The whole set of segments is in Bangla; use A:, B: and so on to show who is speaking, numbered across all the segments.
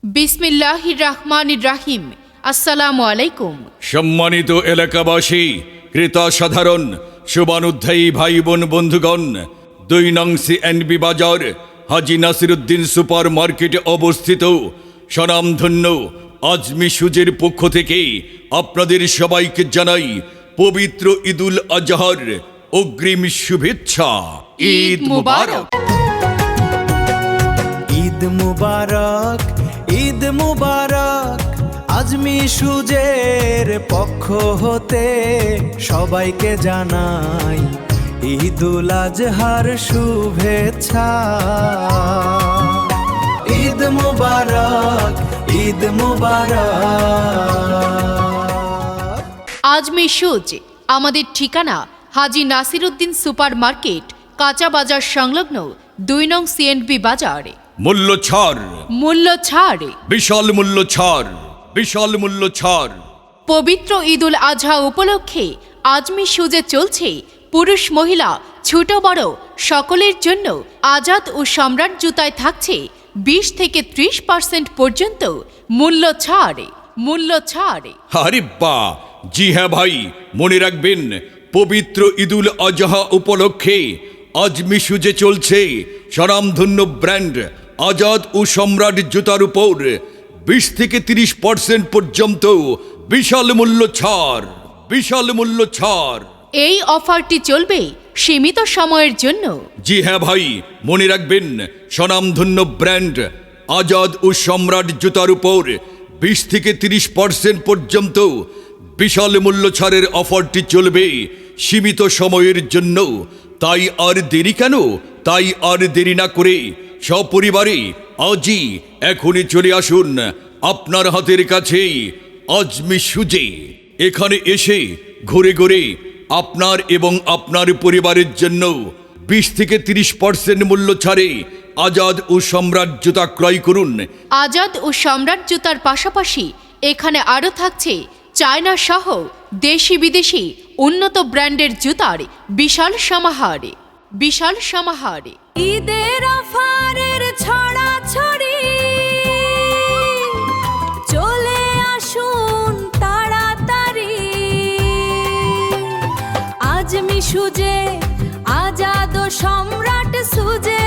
A: বিসমিল্লাহির রহমানির রহিম। আসসালামু আলাইকুম।
B: সম্মানিত এলাকাবাসী, ক্রেতা সাধারণ, শুভানুধ্যায়ী ভাই বোন বন্ধুগণ, ২ নং সিএনবি বাজার হাজী নাসিরউদ্দিন সুপার মার্কেটে অবস্থিত স্বনামধন্য আজমি সুজের পক্ষ থেকে আপনাদের সবাইকে জানাই পবিত্র ঈদুল আজহার অগ্রিম শুভেচ্ছা। ঈদ মুবারক।
C: ঈদ মুবারক, ঈদ মুবারক। আজমি সুজের পক্ষ হতে সবাইকে জানাই ঈদুল আজহার শুভেচ্ছা। ঈদ মুবারক, ঈদ মুবারক।
A: আজমি সুজ আমাদের ঠিকানা হাজী নাসিরউদ্দিন সুপার মার্কেট, কাঁচা বাজার সংলগ্ন ২ নং সিএনবি বাজার।
B: মূল্য ছাড়,
A: মূল্য ছাড়,
B: বিশাল মূল্য ছাড়, বিশাল মূল্য ছাড়।
A: পবিত্র ঈদুল আজহা উপলক্ষে আজমি সুজে চলছে পুরুষ মহিলা ছোট বড় সকলের জন্য আজাদ ও সম্রাট জুতায় থাকছে ২০ থেকে ৩০% পর্যন্ত মূল্য ছাড়। মূল্য ছাড়।
B: আরে বাহ! জি হ্যাঁ ভাই, মনে রাখবেন পবিত্র ঈদুল আজহা উপলক্ষে আজমি সুজে চলছে স্বনামধন্য ব্র্যান্ড আজাদ ও সম্রাট জুতার উপর ২০ থেকে ৩০% পর্যন্ত বিশাল মূল্য ছাড়, বিশাল মূল্য ছাড়।
A: এই অফারটি চলবে সীমিত সময়ের জন্য।
B: জি হ্যাঁ ভাই, মনে রাখবেন স্বনামধন্য ব্র্যান্ড আজাদ ও সম্রাট জুতার উপর ২০ থেকে ৩০% পর্যন্ত বিশাল মূল্য ছাড়ের অফারটি চলবে সীমিত সময়ের জন্য। তাই আর দেরি কেন? তাই আর দেরি না করে সপরিবারে আজই এখনই চলে আসুন আপনার হাতের কাছেই আজমি সুজে। এখানে এসে ঘুরে ঘুরে আপনার এবং আপনার পরিবারের জন্য ২০ থেকে ৩০% মূল্য ছাড়ে আজাদ ও সম্রাট জুতা ক্রয় করুন।
A: আজাদ ও সম্রাট জুতার পাশাপাশি এখানে আরও থাকছে চায়না সহ দেশি বিদেশি উন্নত ব্র্যান্ডের জুতার বিশাল সমাহার। বিশাল সমাহার।
D: ঈদের অফারের ছড়াছড়ি, চলে আসুন তাড়াতাড়ি। আজমি সুজে, আজাদ ও সম্রাট সুজে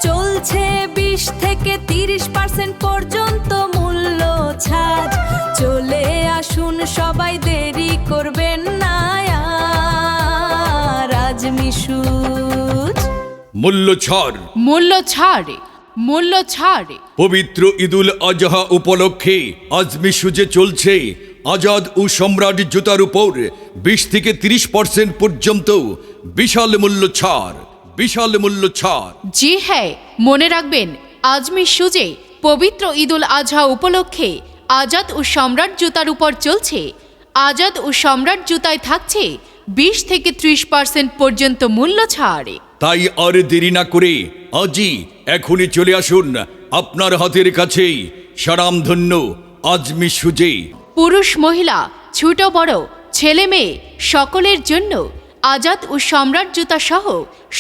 D: চলছে ২০ থেকে ৩০% পর্যন্ত মূল্য ছাড়। চলে আসুন সবাই, দেরি করবেন না আর। আজমি সুজ।
B: মূল্য ছাড়,
A: মূল্য ছাড়, মূল্য ছাড়।
B: পবিত্র ঈদুল আজহা উপলক্ষে আজমি সুজে চলছে আজাদ ও সম্রাট জুতার উপর ২০ থেকে ৩০% পর্যন্ত বিশাল মূল্য ছাড়, বিশাল মূল্য ছাড়।
A: জি হ্যাঁ, মনে রাখবেন আজমি সুজে পবিত্র ঈদুল আজহা উপলক্ষে আজাদ ও সম্রাট জুতার উপর চলছে আজাদ ও সম্রাট জুতায় থাকছে ২০ থেকে ৩০% পর্যন্ত মূল্য ছাড়।
B: তাই আর দেরি না করে আজই এখনই চলে আসুন আপনার হাতের কাছেই স্বনামধন্য আজমি সুজে।
A: পুরুষ মহিলা ছোট বড় ছেলে মেয়ে সকলের জন্য আজাদ ও সম্রাট জুতা সহ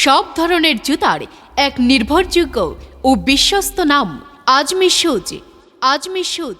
A: সব ধরনের জুতার এক নির্ভরযোগ্য ও বিশ্বস্ত নাম আজমি সুজ। আজমি সুজ।